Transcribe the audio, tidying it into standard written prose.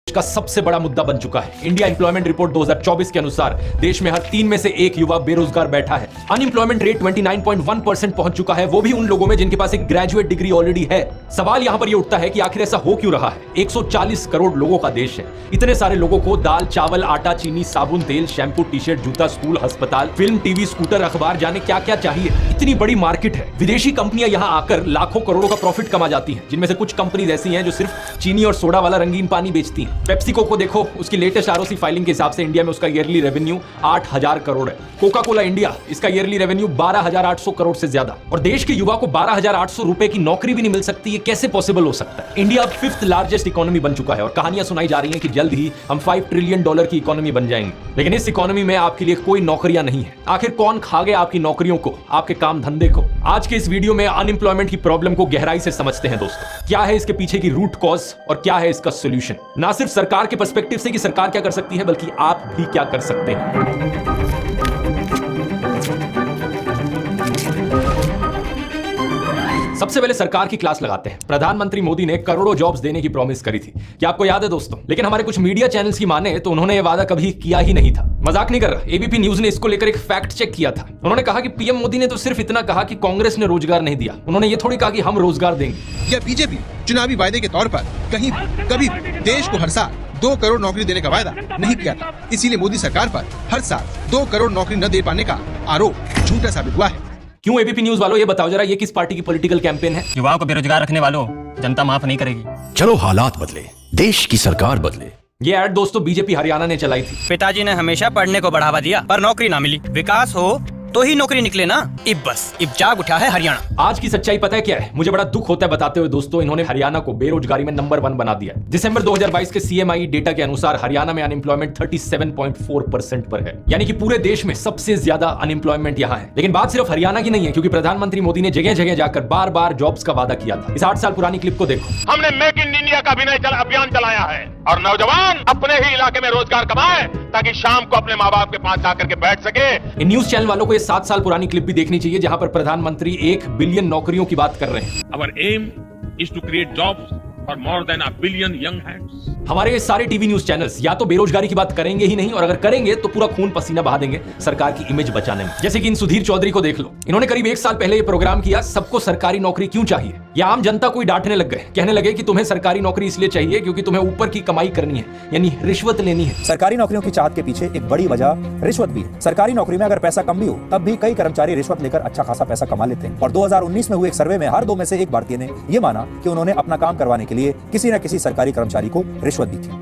का सबसे बड़ा मुद्दा बन चुका है। इंडिया एम्प्लॉयमेंट रिपोर्ट 2024 के अनुसार देश में हर 3 में से 1 युवा बेरोजगार बैठा है। अनएम्प्लॉयमेंट रेट 29.1% पहुंच चुका है, वो भी उन लोगों में जिनके पास एक ग्रेजुएट डिग्री ऑलरेडी है। सवाल यहां पर यह उठता है कि आखिर ऐसा हो क्यों रहा है। 140 करोड़ लोगों का देश है। इतने सारे लोगों को दाल, चावल, आटा, चीनी, साबुन, तेल, शैम्पू, टी शर्ट, जूता, स्कूल, अस्पताल, फिल्म, टीवी, स्कूटर, अखबार, जाने क्या क्या चाहिए। इतनी बड़ी मार्केट है। विदेशी कंपनियां यहां आकर लाखों करोड़ों का प्रॉफिट कमा जाती हैं, जिनमें से कुछ कंपनी ऐसी हैं जो सिर्फ चीनी और सोडा वाला रंगीन पानी बेचती हैं। पेप्सिको को देखो, उसकी लेटेस्ट आरओसी फाइलिंग के हिसाब से इंडिया में उसका ईयरली रेवेन्यू 8000 करोड़ है। कोका कोला इंडिया, इसका ईयरली रेवेन्यू 12800 करोड़ से ज्यादा। और देश के युवा को 12800 रुपए की नौकरी भी नहीं मिल सकती, ये कैसे पॉसिबल हो सकता है। इंडिया अब 5th लार्जेस्ट इकोनॉमी बन चुका है और कहानियां सुनाई जा रही हैं कि जल्द ही हम $5 ट्रिलियन की इकोनॉमी बन जाएंगे। लेकिन इस इकोनॉमी में आपके लिए कोई नौकरियां नहीं है। आखिर कौन खा गया आपकी नौकरियों को, आपके काम धंधे को। आज के इस वीडियो में अनएम्प्लॉयमेंट की प्रॉब्लम को गहराई से समझते हैं दोस्तों। क्या है इसके पीछे की रूट कॉज और क्या है इसका सोल्यूशन। ना सिर्फ सरकार के पर्सपेक्टिव से कि सरकार क्या कर सकती है, बल्कि आप भी क्या कर सकते हैं। सबसे पहले सरकार की क्लास लगाते हैं। प्रधानमंत्री मोदी ने करोड़ों जॉब्स देने की प्रॉमिस करी थी, क्या आपको याद है दोस्तों। लेकिन हमारे कुछ मीडिया चैनल्स की माने तो उन्होंने यह वादा कभी किया ही नहीं था। मजाक नहीं कर रहा, एबीपी न्यूज ने इसको लेकर एक फैक्ट चेक किया था। उन्होंने कहा कि पीएम मोदी ने तो सिर्फ इतना कहा कि कांग्रेस ने रोजगार नहीं दिया। उन्होंने ये थोड़ी कहा कि हम रोजगार देंगे। या बीजेपी चुनावी वायदे के तौर पर कहीं कभी देश को हर साल 2 करोड़ नौकरी देने का वायदा नहीं किया था। इसीलिए मोदी सरकार पर हर साल 2 करोड़ नौकरी न दे पाने का आरोप झूठा साबित हुआ है। क्यों एबीपी न्यूज वालों, ये बताओ जरा, ये किस पार्टी की पॉलिटिकल कैंपेन है। युवाओं को बेरोजगार रखने वालों, जनता माफ नहीं करेगी। चलो हालात बदले, देश की सरकार बदले। ये ऐड दोस्तों बीजेपी हरियाणा ने चलाई थी। पिताजी ने हमेशा पढ़ने को बढ़ावा दिया, पर नौकरी ना मिली। विकास हो तो ही नौकरी निकले ना। इब जाग उठा है हरियाणा। आज की सच्चाई पता है क्या है। मुझे बड़ा दुख होता है बताते हुए दोस्तों, इन्होंने हरियाणा को बेरोजगारी में नंबर 1 बना दिया। दिसंबर 2022 के सीएमआई डेटा के अनुसार हरियाणा में अनएम्प्लॉयमेंट 37.4% पर है, यानी कि पूरे देश में सबसे ज्यादा अनएम्प्लॉयमेंट यहाँ है। लेकिन बात सिर्फ हरियाणा की नहीं है, क्योंकि प्रधानमंत्री मोदी ने जगह जगह जाकर बार बार जॉब्स का वादा किया था। इस 8 साल पुरानी क्लिप को देखो। हमने मेक इन इंडिया का अभियान चलाया है और नौजवान अपने ही इलाके में रोजगार कमाए ताकि शाम को अपने माँ बाप के पास जाकर के बैठ सके। इन न्यूज चैनल वालों को ये 7 साल पुरानी क्लिप भी देखनी चाहिए, जहां पर प्रधानमंत्री 1 बिलियन नौकरियों की बात कर रहे हैं। Our aim is to create jobs for more than 1 billion young hands. हमारे ये सारे टीवी न्यूज चैनल्स या तो बेरोजगारी की बात करेंगे ही नहीं, और अगर करेंगे तो पूरा खून पसीना बहा देंगे सरकार की इमेज बचाने में। जैसे कि इन सुधीर चौधरी को देख लो, इन्होंने करीब 1 साल पहले ये प्रोग्राम किया, सबको सरकारी नौकरी क्यों चाहिए। या आम जनता को ही डांटने लग गए, कहने लगे कि तुम्हें सरकारी नौकरी इसलिए चाहिए क्योंकि तुम्हें ऊपर की कमाई करनी है, यानी रिश्वत लेनी है। सरकारी नौकरियों की चाहत के पीछे एक बड़ी वजह रिश्वत भी है। सरकारी नौकरी में अगर पैसा कम भी हो, तब भी कई कर्मचारी रिश्वत लेकर अच्छा खासा पैसा कमा लेते हैं। और 2019 में हुए एक सर्वे में हर 2 में से 1 भारतीय ने यह माना कि उन्होंने अपना काम करवाने के लिए किसी न किसी सरकारी कर्मचारी को रिश्वत दी थी।